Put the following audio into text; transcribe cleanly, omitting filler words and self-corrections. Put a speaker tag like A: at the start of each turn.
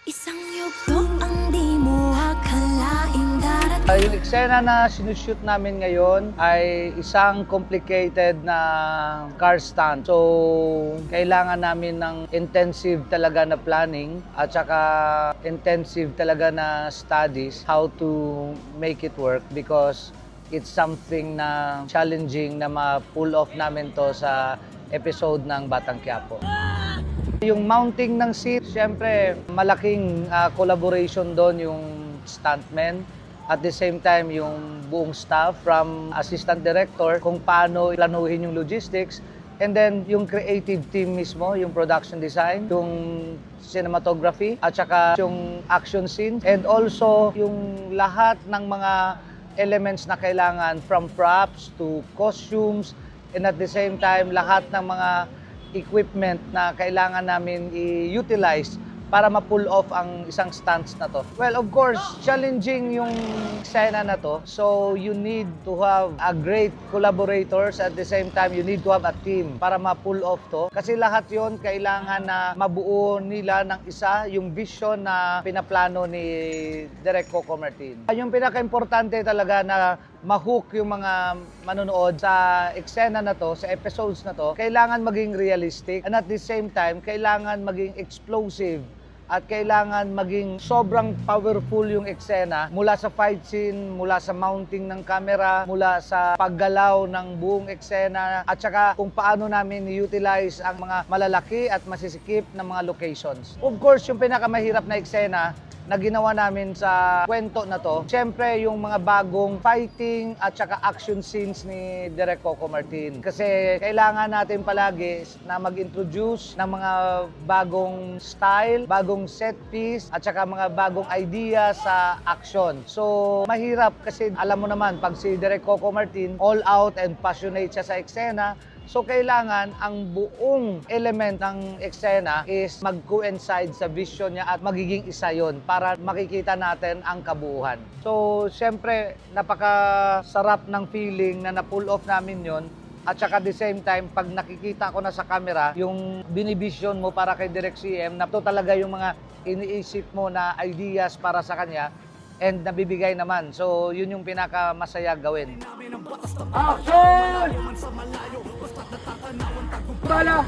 A: Isang yugto ang di mo akalaing darating.
B: Yung eksena na sinushoot namin ngayon ay isang complicated na car stunt. So, kailangan namin ng intensive talaga na planning at saka intensive talaga na studies how to make it work because it's something na challenging na ma-pull off namin to sa episode ng Batang Quiapo. Yung mounting ng seat, syempre malaking collaboration doon yung stuntmen. At the same time, yung buong staff from assistant director kung paano planuhin yung logistics. And then yung creative team mismo, yung production design, yung cinematography, at saka yung action scenes. And also yung lahat ng mga elements na kailangan from props to costumes. And at the same time, lahat ng mga equipment na kailangan namin i-utilize para ma-pull off ang isang stunts na to. Well, of course, challenging yung eksena na to. So, you need to have a great collaborators. At the same time, you need to have a team para ma-pull off to. Kasi lahat yon kailangan na mabuo nila ng isa yung vision na pinaplano ni Direk Coco Martin. Yung pinaka-importante talaga na ma-hook yung mga manonood sa eksena na to, sa episodes na to, kailangan maging realistic and at the same time, kailangan maging explosive at kailangan maging sobrang powerful yung eksena mula sa fight scene, mula sa mounting ng camera, mula sa paggalaw ng buong eksena at saka kung paano namin i-utilize ang mga malalaki at masisikip na mga locations. Of course, yung pinakamahirap na eksena na ginawa namin sa kwento na to, syempre yung mga bagong fighting at saka action scenes ni Direk Coco Martin. Kasi kailangan natin palagi na mag-introduce ng mga bagong style, bagong set piece, at saka mga bagong idea sa action. So, mahirap kasi alam mo naman, pag si Direk Coco Martin, all out and passionate siya sa eksena, so, kailangan ang buong element ng eksena is mag-coincide sa vision niya at magiging isa yon para makikita natin ang kabuuan. So, syempre, napakasarap ng feeling na na-pull off namin yon. At saka at the same time, pag nakikita ko na sa camera, yung binivision mo para kay Direk CM, na ito talaga yung mga iniisip mo na ideas para sa kanya, and nabibigay naman. So, yun yung pinakamasaya gawin.
C: Action! Bala!